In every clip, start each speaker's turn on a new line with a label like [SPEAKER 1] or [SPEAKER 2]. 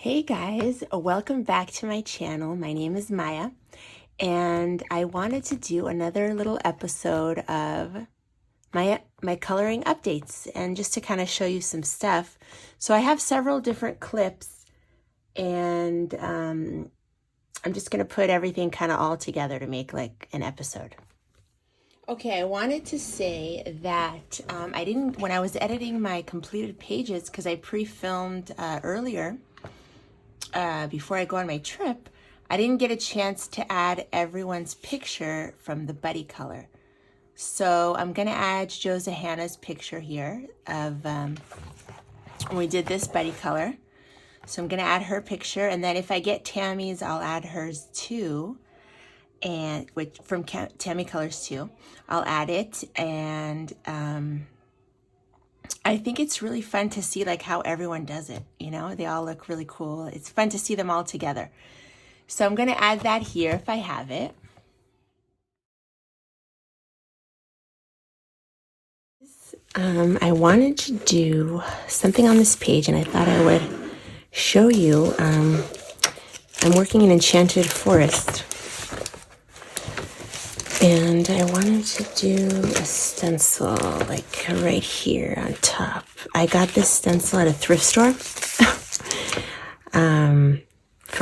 [SPEAKER 1] Hey guys, welcome back to my channel. My name is Maya, and I wanted to do another little episode of my coloring updates and just to kind of show you some stuff. So I have several different clips, and I'm just going to put everything kind of all together to make like an episode. Okay, I wanted to say that I didn't, when I was editing my completed pages, because I pre-filmed earlier, before I go on my trip, I didn't get a chance to add everyone's picture from the buddy color. So I'm gonna add Josehanna's picture here of when we did this buddy color. So I'm gonna add her picture, and then if I get Tammy's, I'll add hers too. And from Tammy Colors too, I'll add it. And I think it's really fun to see like how everyone does it. You know, they all look really cool. It's fun to see them all together. So I'm going to add that here if I have it. I wanted to do something on this page, and I thought I would show you. I'm working in Enchanted Forest, and I wanted to do a stencil like right here on top. I got this stencil at a thrift store for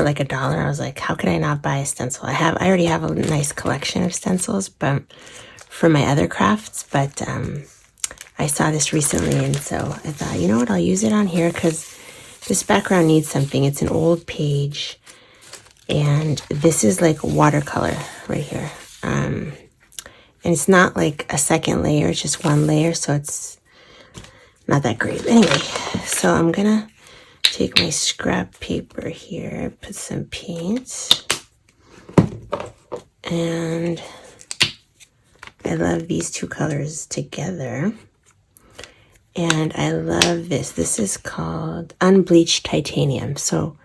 [SPEAKER 1] like $1. I was like, how could I not buy a stencil? I already have a nice collection of stencils, but for my other crafts, but I saw this recently, and so I thought, you know what, I'll use it on here because this background needs something. It's an old page, and this is like watercolor right here. And it's not like a second layer, it's just one layer, so it's not that great. Anyway, so I'm gonna take my scrap paper here, put some paint, and I love these two colors together. And I love this. This is called Unbleached Titanium. So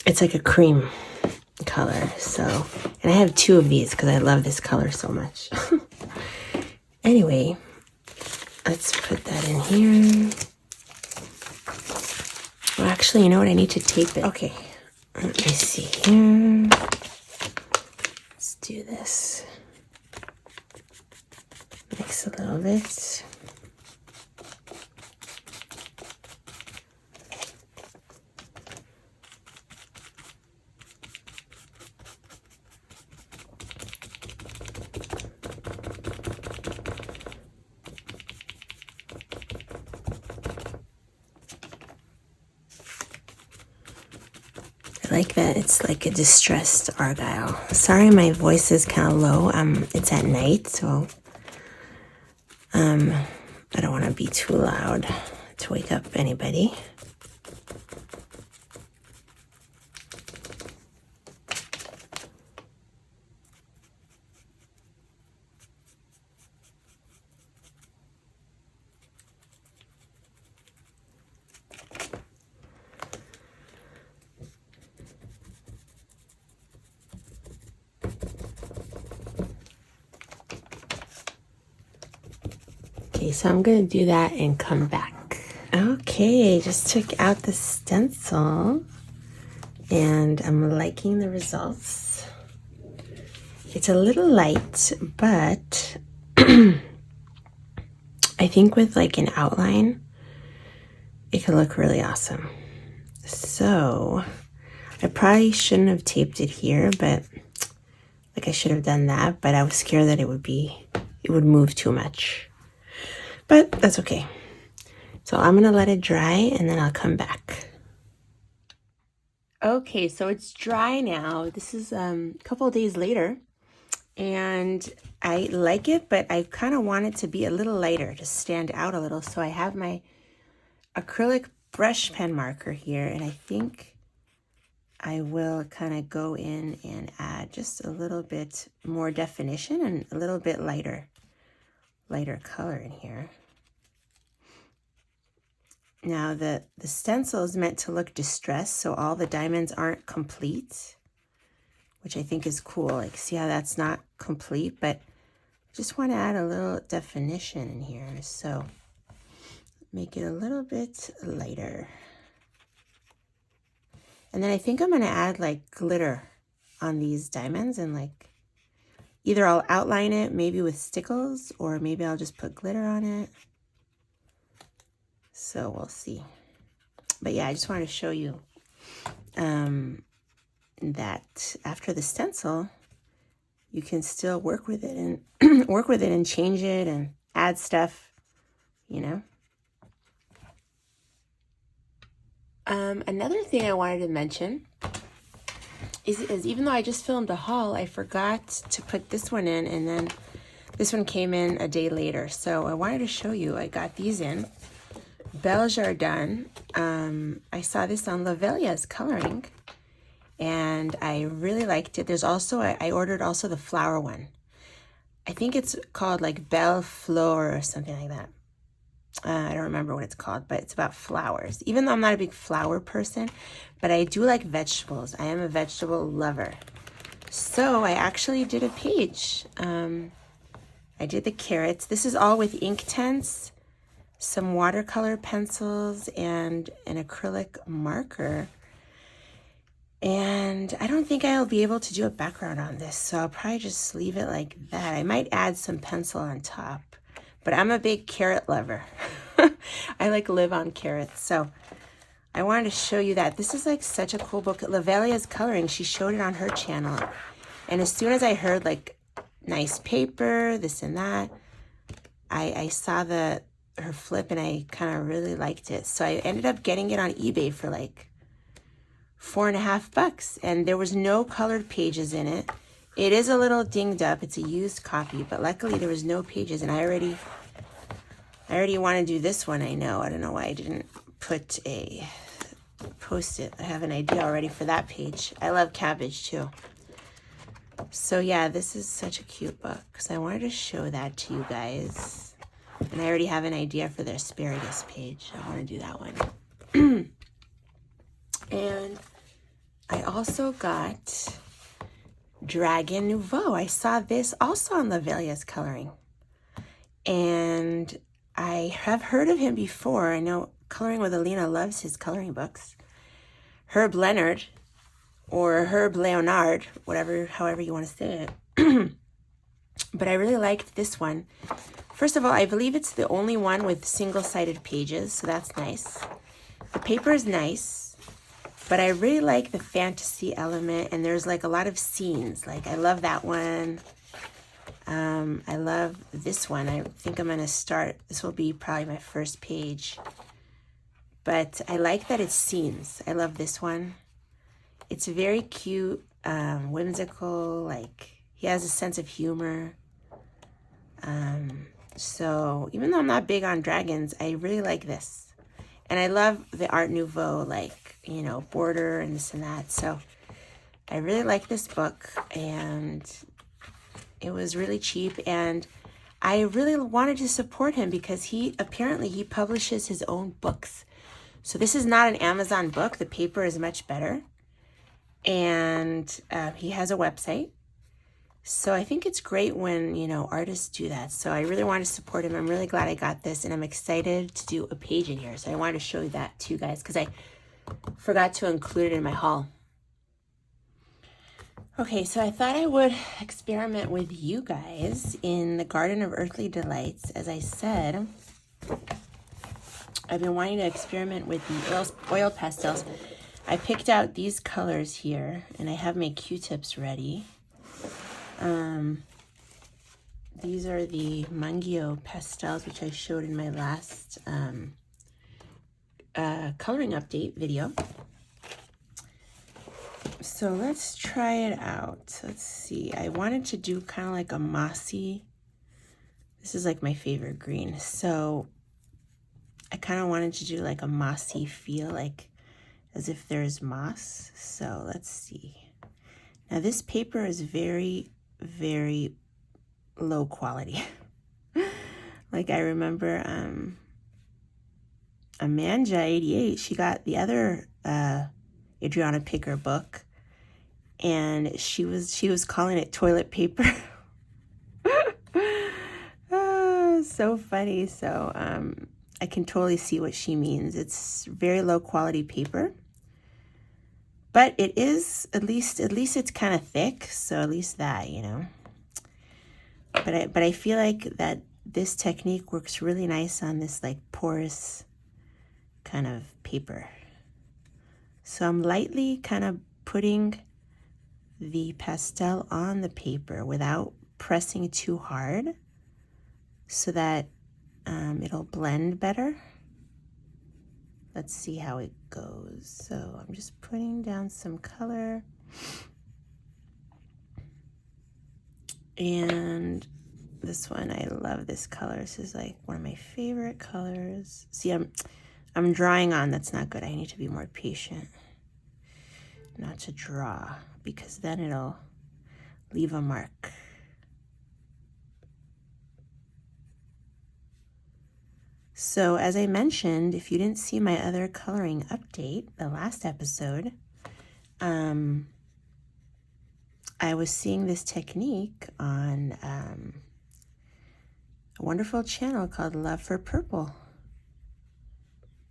[SPEAKER 1] it's like a cream color. So, and I have two of these because I love this color so much. Anyway, let's put that in here. Well, actually, you know what? I need to tape it. Okay, let me see here. Let's do this. Mix a little bit. I like that it's like a distressed argyle. Sorry, my voice is kind of low. It's at night, so I don't want to be too loud to wake up anybody. Okay, so I'm going to do that and come back. Okay, just took out the stencil, and I'm liking the results. It's a little light, but I think with like an outline, it could look really awesome. So I probably shouldn't have taped it here, but like I should have done that, but I was scared that it would move too much. But that's okay. So I'm gonna let it dry and then I'll come back. Okay, so it's dry now. This is a couple of days later, and I like it, but I kind of want it to be a little lighter, to stand out a little. So I have my acrylic brush pen marker here, and I think I will kind of go in and add just a little bit more definition and a little bit lighter color in here. Now the stencil is meant to look distressed, so all the diamonds aren't complete, which I think is cool. Like, see how that's not complete, but I just want to add a little definition in here, so make it a little bit lighter. And then I think I'm going to add like glitter on these diamonds, and like either I'll outline it maybe with stickles, or maybe I'll just put glitter on it. So we'll see. But yeah, I just wanted to show you that after the stencil, you can still work with it and work with it and change it and add stuff, you know. Another thing I wanted to mention is even though I just filmed a haul, I forgot to put this one in, and then this one came in a day later. So I wanted to show you, I got these in. Belle Jardin. I saw this on Lavelia's Coloring, and I really liked it. There's also, I ordered also the flower one. I think it's called like Belle Fleur or something like that. I don't remember what it's called, but it's about flowers. Even though I'm not a big flower person, but I do like vegetables. I am a vegetable lover. So I actually did a page. I did the carrots. This is all with Inktense, some watercolor pencils, and an acrylic marker. And I don't think I'll be able to do a background on this, so I'll probably just leave it like that. I might add some pencil on top. But I'm a big carrot lover. I like live on carrots. So I wanted to show you that. This is like such a cool book. Lavelia's Coloring, she showed it on her channel. And as soon as I heard like nice paper, this and that, I saw her flip, and I kind of really liked it. So I ended up getting it on eBay for like $4.50. And there was no colored pages in it. It is a little dinged up. It's a used copy, but luckily there was no pages, and I already want to do this one. I know. I don't know why I didn't post it. I have an idea already for that page. I love cabbage too. So yeah, this is such a cute book, because I wanted to show that to you guys. And I already have an idea for the asparagus page. I want to do that one. And I also got Dragon Nouveau. I saw this also on Lavelia's Coloring. And I have heard of him before. I know Coloring with Alina loves his coloring books. Herb Leonard, or Herb Leonard, however you want to say it. But I really liked this one. First of all, I believe it's the only one with single-sided pages, so that's nice. The paper is nice, but I really like the fantasy element, and there's like a lot of scenes. Like, I love that one. I love this one. I think I'm going to start, this will be probably my first page. But I like that it's scenes. I love this one. It's very cute, whimsical, like he has a sense of humor. So even though I'm not big on dragons, I really like this. And I love the Art Nouveau, like, you know, border and this and that. So I really like this book, and it was really cheap. And I really wanted to support him because he publishes his own books. So this is not an Amazon book. The paper is much better. And he has a website. So I think it's great when, you know, artists do that. So I really want to support him. I'm really glad I got this, and I'm excited to do a page in here. So I wanted to show you that to you guys because I forgot to include it in my haul. Okay, so I thought I would experiment with you guys in the Garden of Earthly Delights. As I said, I've been wanting to experiment with the oil pastels. I picked out these colors here, and I have my Q-tips ready. These are the Mangio pastels, which I showed in my last coloring update video. So let's try it out. Let's see. I wanted to do kind of like a mossy. This is like my favorite green. So I kind of wanted to do like a mossy feel, like as if there's moss. So let's see. Now this paper is very, very low quality. Like I remember Amanda 88, she got the other Adriana Picker book, and she was calling it toilet paper. Oh, so funny. So I can totally see what she means. It's very low quality paper, But it is, at least it's kind of thick, so at least that, you know. But I feel like that this technique works really nice on this like porous kind of paper. So I'm lightly kind of putting the pastel on the paper without pressing too hard so that it'll blend better. Let's see how it goes. So I'm just putting down some color. And this one, I love this color. This is like one of my favorite colors. See, I'm drawing on. That's not good. I need to be more patient not to draw, because then it'll leave a mark. So as I mentioned, if you didn't see my other coloring update, the last episode, I was seeing this technique on a wonderful channel called Love for Purple.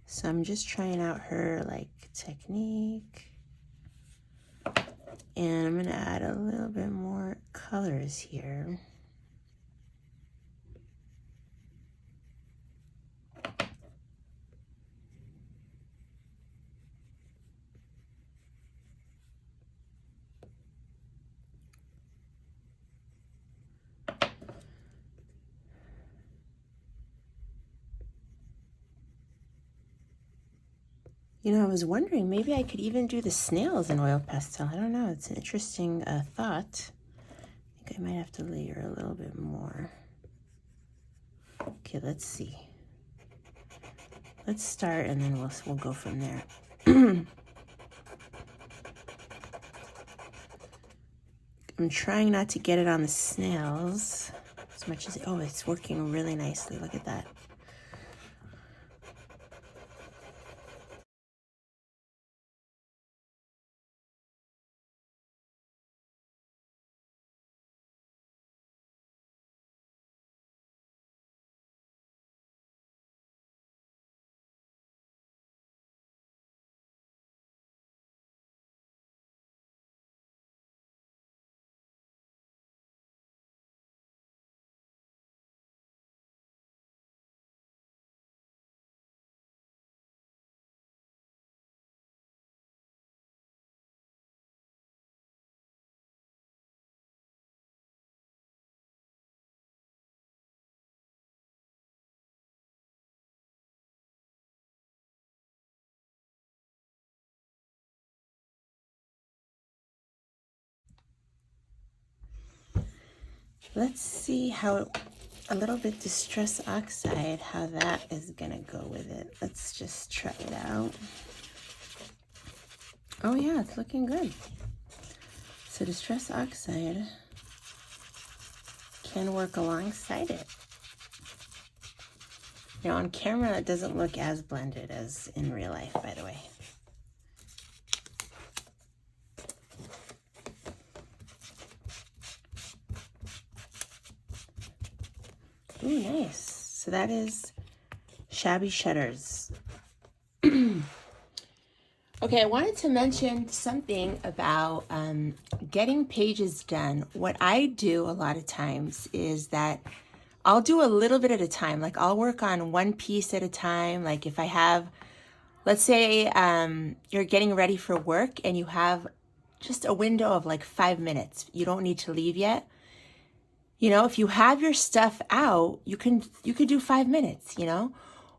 [SPEAKER 1] So I'm just trying out her like technique. And I'm gonna add a little bit more colors here. You know, I was wondering, maybe I could even do the snails in oil pastel. I don't know, it's an interesting thought. I think I might have to layer a little bit more. Okay, let's see. Let's start and then we'll go from there. I'm trying not to get it on the snails as much as, oh, it's working really nicely. Look at that. Let's see how a little bit Distress Oxide, how that is gonna go with it. Let's just try it out. Oh yeah, it's looking good. So Distress Oxide can work alongside it. You know, on camera it doesn't look as blended as in real life, by the way. Ooh, nice. So that is Shabby Shutters. Okay, I wanted to mention something about getting pages done. What I do a lot of times is that I'll do a little bit at a time. Like I'll work on one piece at a time. Like if I have, let's say you're getting ready for work and you have just a window of like 5 minutes. You don't need to leave yet. You know, if you have your stuff out, you could do 5 minutes, you know?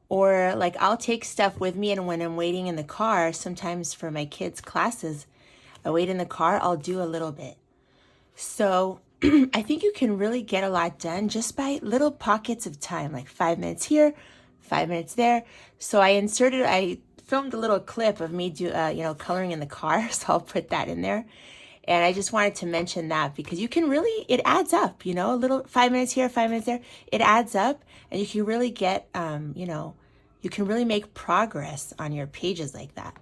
[SPEAKER 1] Or like I'll take stuff with me, and when I'm waiting in the car, sometimes for my kids' classes, I wait in the car, I'll do a little bit. So I think you can really get a lot done just by little pockets of time, like 5 minutes here, 5 minutes there. So I filmed a little clip of me coloring in the car, so I'll put that in there. And I just wanted to mention that because you can really, it adds up, you know, a little 5 minutes here, 5 minutes there, it adds up, and you can really get, you can really make progress on your pages like that.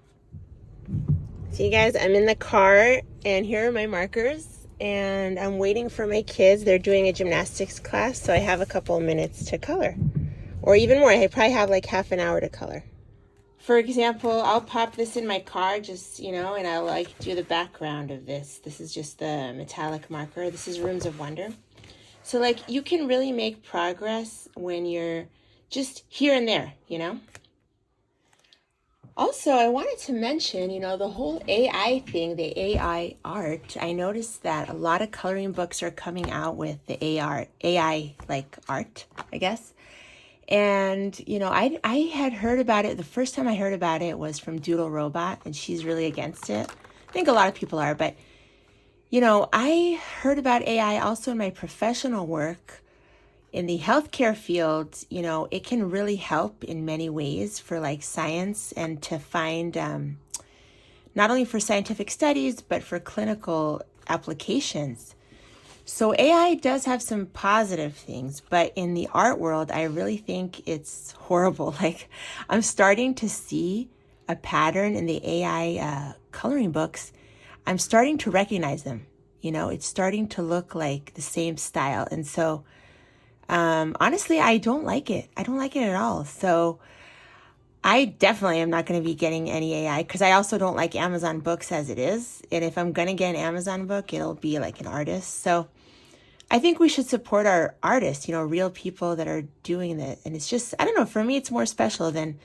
[SPEAKER 1] So you guys, I'm in the car and here are my markers and I'm waiting for my kids. They're doing a gymnastics class, so I have a couple of minutes to color, or even more. I probably have like half an hour to color. For example, I'll pop this in my car just, and I'll like do the background of this. This is just the metallic marker. This is Rooms of Wonder. So like you can really make progress when you're just here and there, Also, I wanted to mention, the whole AI thing, the AI art. I noticed that a lot of coloring books are coming out with the AI like art, I guess. And, I had heard about it. The first time I heard about it was from Doodle Robot, and she's really against it. I think a lot of people are, but, I heard about AI also in my professional work. In the healthcare field, it can really help in many ways for like science and to find not only for scientific studies, but for clinical applications. So AI does have some positive things, but in the art world, I really think it's horrible. Like I'm starting to see a pattern in the AI coloring books. I'm starting to recognize them. It's starting to look like the same style. And so honestly, I don't like it. I don't like it at all. So I definitely am not going to be getting any AI because I also don't like Amazon books as it is. And if I'm going to get an Amazon book, it'll be like an artist. So I think we should support our artists, real people that are doing it. And it's just, I don't know, for me, it's more special than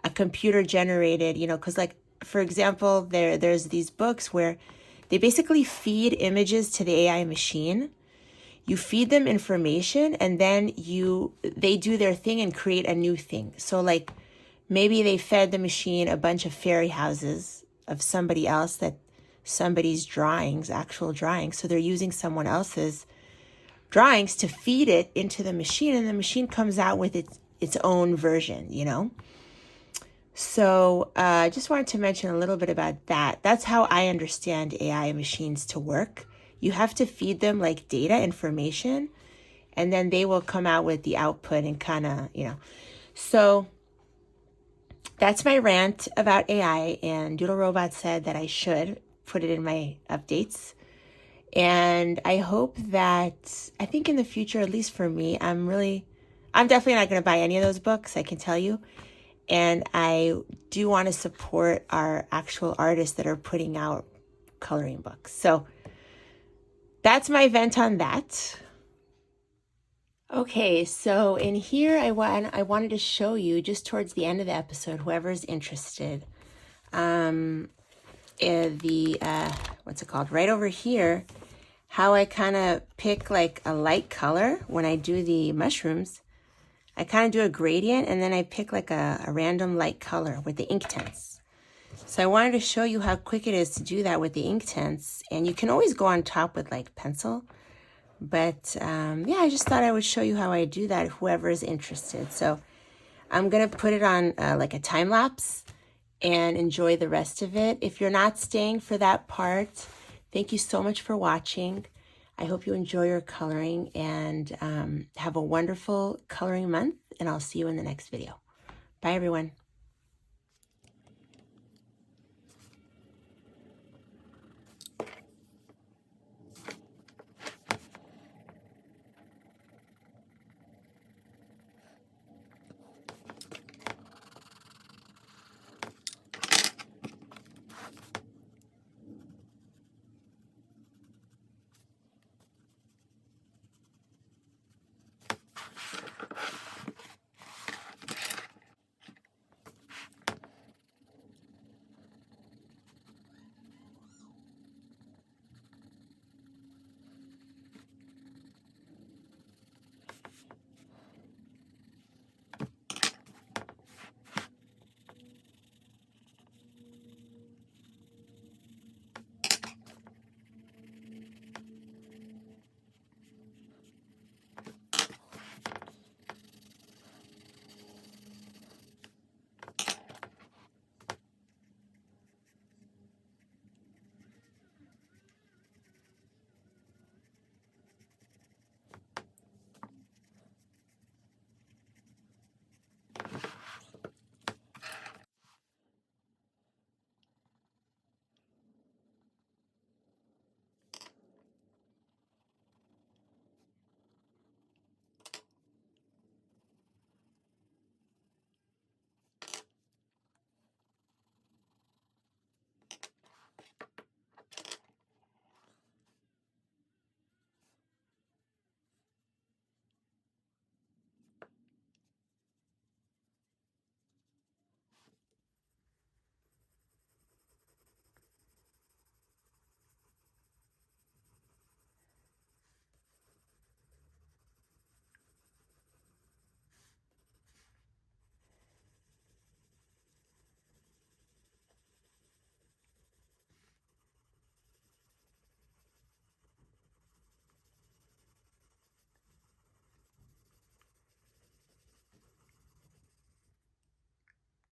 [SPEAKER 1] a computer generated, because like, for example, there's these books where they basically feed images to the AI machine. You feed them information and then they do their thing and create a new thing. So like maybe they fed the machine a bunch of fairy houses of somebody else, that somebody's drawings, actual drawings. So they're using someone else's drawings to feed it into the machine, and the machine comes out with its own version, So I just wanted to mention a little bit about that. That's how I understand AI machines to work. You have to feed them like data information, and then they will come out with the output and kind of, So that's my rant about AI, and Doodle Robot said that I should put it in my updates. And I hope that, I think in the future, at least for me, I'm definitely not going to buy any of those books, I can tell you. And I do want to support our actual artists that are putting out coloring books. So that's my vent on that. Okay, so in here, I wanted to show you just towards the end of the episode, whoever's interested, what's it called? Right over here, how I kind of pick like a light color when I do the mushrooms. I kind of do a gradient and then I pick like a random light color with the Inktense. So I wanted to show you how quick it is to do that with the Inktense. And you can always go on top with like pencil. But yeah, I just thought I would show you how I do that, whoever is interested. So I'm going to put it on like a time lapse and enjoy the rest of it. If you're not staying for that part, thank you so much for watching. I hope you enjoy your coloring and have a wonderful coloring month, and I'll see you in the next video. Bye, everyone.